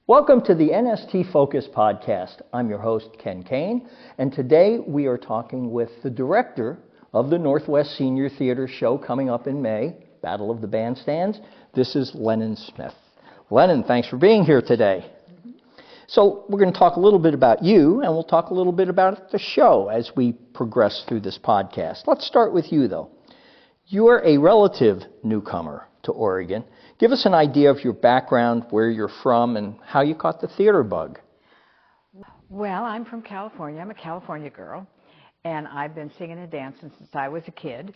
Welcome to the NST Focus podcast. I'm your host, Ken Kane, and today we are talking with the director of the Northwest Senior Theater show coming up in May, Battle of the Bandstands. This is Lennon Smith. Lennon, thanks for being here today. So we're going to talk a little bit about you, and we'll talk a little bit about the show as we progress through this podcast. Let's start with you, though. You're a relative newcomer to Oregon. Give us an idea of your background, where you're from, and how you caught the theater bug. Well, I'm from California. I'm a California girl, and I've been singing and dancing since I was a kid.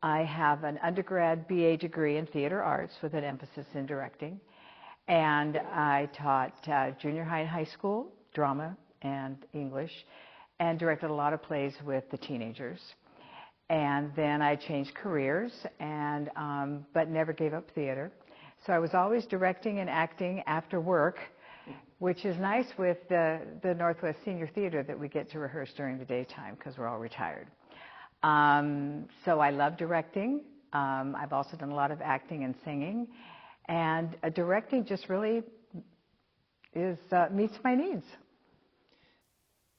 I have an undergrad BA degree in theater arts with an emphasis in directing, and I taught junior high and high school drama and English, and directed a lot of plays with the teenagers. And then I changed careers, and but never gave up theater. So I was always directing and acting after work, which is nice with the Northwest Senior Theater that we get to rehearse during the daytime because we're all retired. So I love directing. I've also done a lot of acting and singing. And directing just really meets my needs.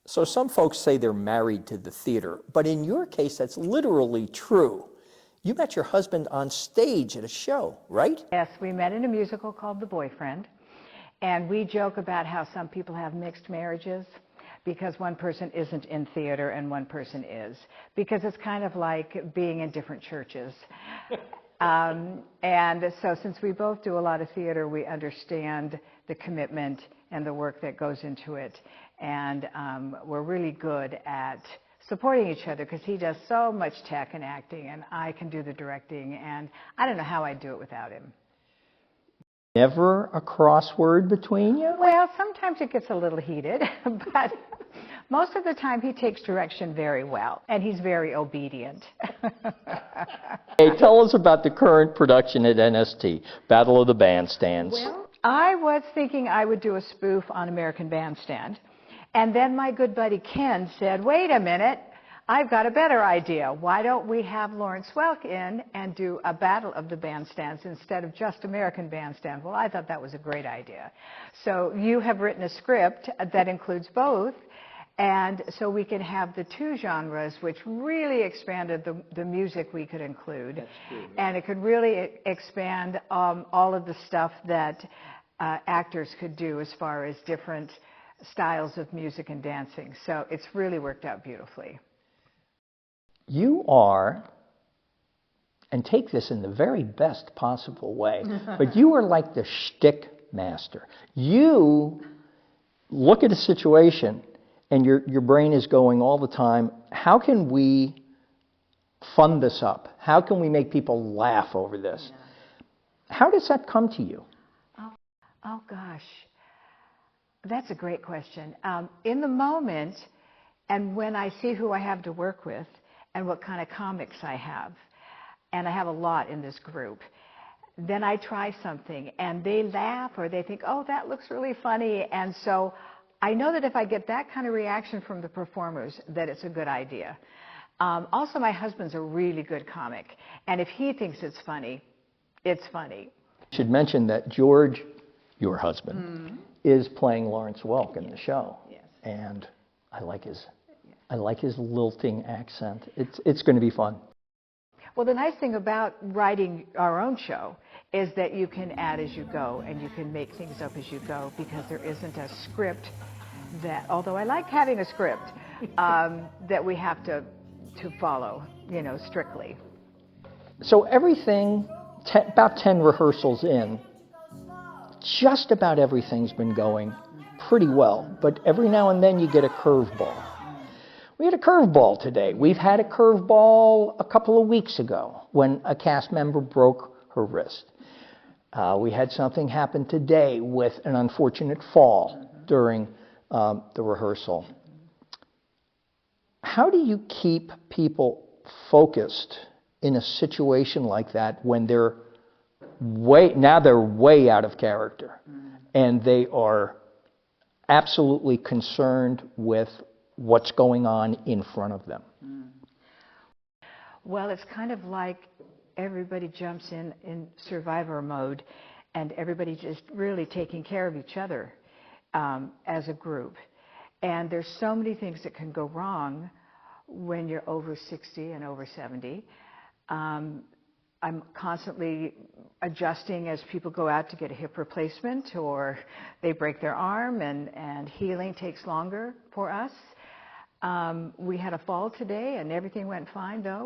So some folks say they're married to the theater, but in your case, that's literally true. You met your husband on stage at a show, right? Yes, we met in a musical called The Boyfriend, and we joke about how some people have mixed marriages because one person isn't in theater and one person is, because it's kind of like being in different churches. And so since we both do a lot of theater, we understand the commitment and the work that goes into it, and we're really good at supporting each other because he does so much tech and acting, and I can do the directing, and I don't know how I'd do it without him. Never a crossword between you? Well, sometimes it gets a little heated, but most of the time he takes direction very well, and he's very obedient. Hey, tell us about the current production at NST, Battle of the Bandstands. Well, I was thinking I would do a spoof on American Bandstand. And then my good buddy Ken said, wait a minute, I've got a better idea. Why don't we have Lawrence Welk in and do a Battle of the Bandstands instead of just American Bandstand? Well, I thought that was a great idea. So you have written a script that includes both, and so we can have the two genres, which really expanded the music we could include. That's true, yeah. And it could really expand all of the stuff that actors could do as far as different styles of music and dancing. So it's really worked out beautifully. You are, and take this in the very best possible way, but you are like the shtick master. You look at a situation and your brain is going all the time, how can we fund this up? How can we make people laugh over this? Yeah. How does that come to you? Oh gosh. That's a great question. In the moment, and when I see who I have to work with and what kind of comics I have, and I have a lot in this group, then I try something and they laugh or they think, oh, that looks really funny. And so I know that if I get that kind of reaction from the performers, that it's a good idea. Also, my husband's a really good comic, and if he thinks it's funny, it's funny. I should mention that George, your husband, is playing Lawrence Welk in the show. Yes. And I like his lilting accent. It's going to be fun. Well, the nice thing about writing our own show is that you can add as you go and you can make things up as you go because there isn't a script that, although I like having a script, that we have to follow, strictly. So everything, about 10 rehearsals in, just about everything's been going pretty well, but every now and then you get a curveball. We had a curveball today. We've had a curveball a couple of weeks ago when a cast member broke her wrist. We had something happen today with an unfortunate fall during the rehearsal. How do you keep people focused in a situation like that when they're way out of character, and they are absolutely concerned with what's going on in front of them? Well, it's kind of like everybody jumps in survivor mode, and everybody just really taking care of each other. as a group. And there's so many things that can go wrong when you're over 60 and over 70. I'm constantly adjusting as people go out to get a hip replacement or they break their arm, and healing takes longer for us. We had a fall today and everything went fine, though.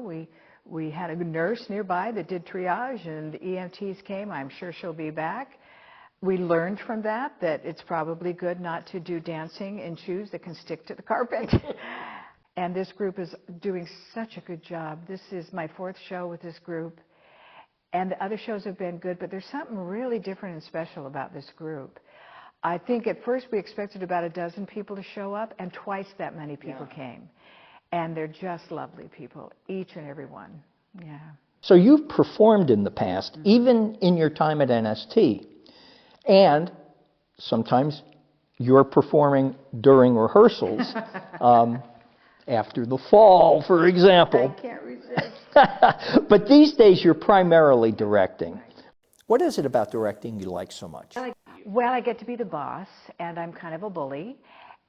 We had a nurse nearby that did triage, and the EMTs came. I'm sure she'll be back. We learned from that it's probably good not to do dancing in shoes that can stick to the carpet. And this group is doing such a good job. This is my 4th show with this group. And the other shows have been good, but there's something really different and special about this group. I think at first we expected about a dozen people to show up, and twice that many people came. And they're just lovely people, each and every one. Yeah. So you've performed in the past, even in your time at NST. And sometimes you're performing during rehearsals, after the fall, for example. I can't resist. But these days you're primarily directing. What is it about directing you like so much? Well, I get to be the boss, and I'm kind of a bully.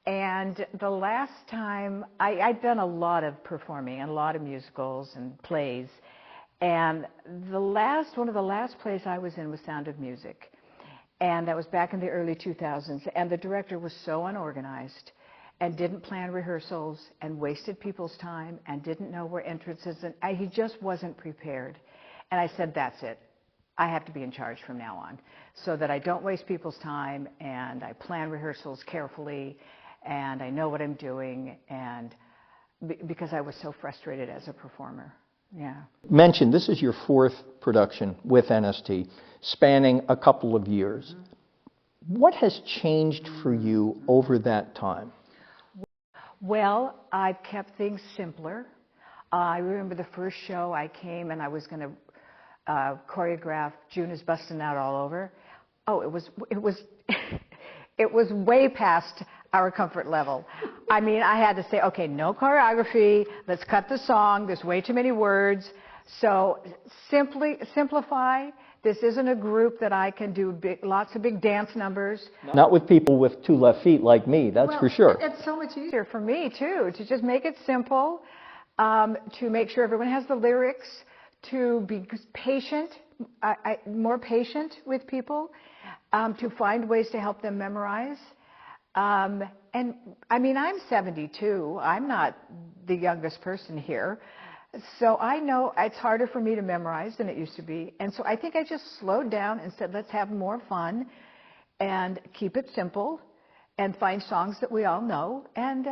And the last time, I've done a lot of performing and a lot of musicals and plays. And one of the last plays I was in was Sound of Music. And that was back in the early 2000s. And the director was so unorganized and didn't plan rehearsals and wasted people's time and didn't know where entrances, and he just wasn't prepared. And I said, that's it. I have to be in charge from now on, so that I don't waste people's time, and I plan rehearsals carefully, and I know what I'm doing, and because I was so frustrated as a performer. Yeah. Mentioned this is your 4th production with NST, spanning a couple of years. What has changed for you over that time? Well, I've kept things simpler. I remember the first show I came and I was going to choreograph June is Bustin' Out All Over. Oh, it was it was way past our comfort level. I mean, I had to say, okay, no choreography, let's cut the song, there's way too many words. So simplify. This isn't a group that I can do lots of big dance numbers. Not with people with 2 left feet like me, that's for sure. It's so much easier for me, too, to just make it simple, to make sure everyone has the lyrics, to be patient, more patient with people, to find ways to help them memorize. And I mean, I'm 72. I'm not the youngest person here. So I know it's harder for me to memorize than it used to be. And so I think I just slowed down and said, let's have more fun and keep it simple and find songs that we all know, and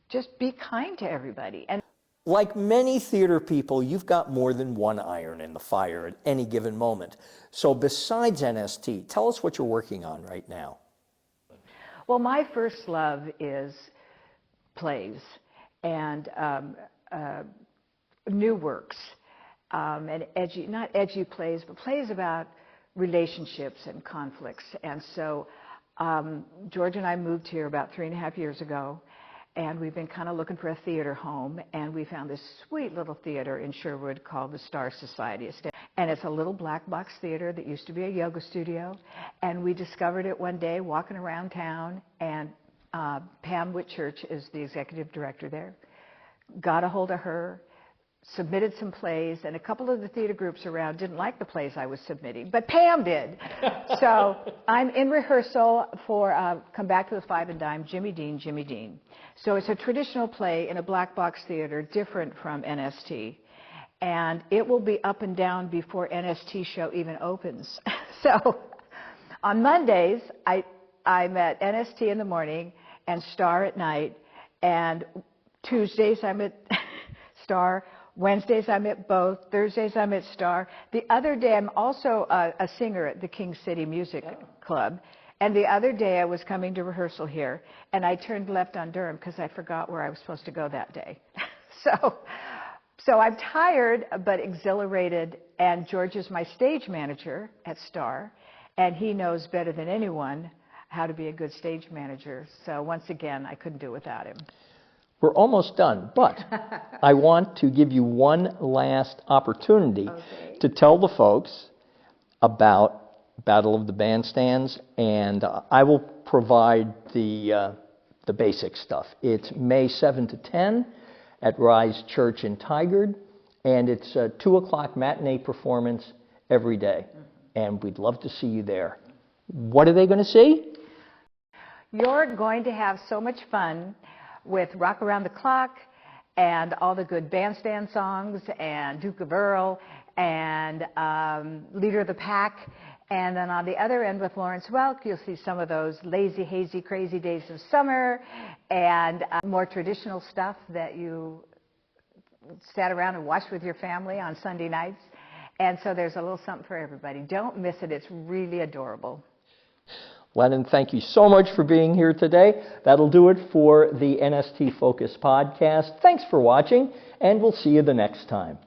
just be kind to everybody. And like many theater people, you've got more than one iron in the fire at any given moment. So besides NST, tell us what you're working on right now. Well, my first love is plays and new works, and not edgy plays, but plays about relationships and conflicts. And so George and I moved here about 3.5 years ago, and we've been kind of looking for a theater home, and we found this sweet little theater in Sherwood called the Star Society. And it's a little black box theater that used to be a yoga studio, and we discovered it one day walking around town, and Pam Whitchurch is the executive director there. Got a hold of her, submitted some plays, and a couple of the theater groups around didn't like the plays I was submitting, but Pam did. So I'm in rehearsal for Come Back to the Five and Dime, Jimmy Dean, Jimmy Dean. So it's a traditional play in a black box theater, different from NST. And it will be up and down before NST show even opens. So on Mondays, I'm at NST in the morning and Star at night, and Tuesdays I'm at Star, Wednesdays I'm at both, Thursdays I'm at Star. The other day I'm also a singer at the King City Music Club, and the other day I was coming to rehearsal here, and I turned left on Durham because I forgot where I was supposed to go that day. So I'm tired but exhilarated, and George is my stage manager at Star, and he knows better than anyone how to be a good stage manager. So once again, I couldn't do it without him. We're almost done, but I want to give you one last opportunity to tell the folks about Battle of the Bandstands, and I will provide the basic stuff. It's May 7 to 10 at Rise Church in Tigard, and it's a 2 o'clock matinee performance every day, and we'd love to see you there. What are they going to see? You're going to have so much fun with Rock Around the Clock and all the good bandstand songs and Duke of Earl and Leader of the Pack. And then on the other end with Lawrence Welk, you'll see some of those lazy, hazy, crazy days of summer and more traditional stuff that you sat around and watched with your family on Sunday nights. And so there's a little something for everybody. Don't miss it. It's really adorable. Lennon, thank you so much for being here today. That'll do it for the NST Focus podcast. Thanks for watching, and we'll see you the next time.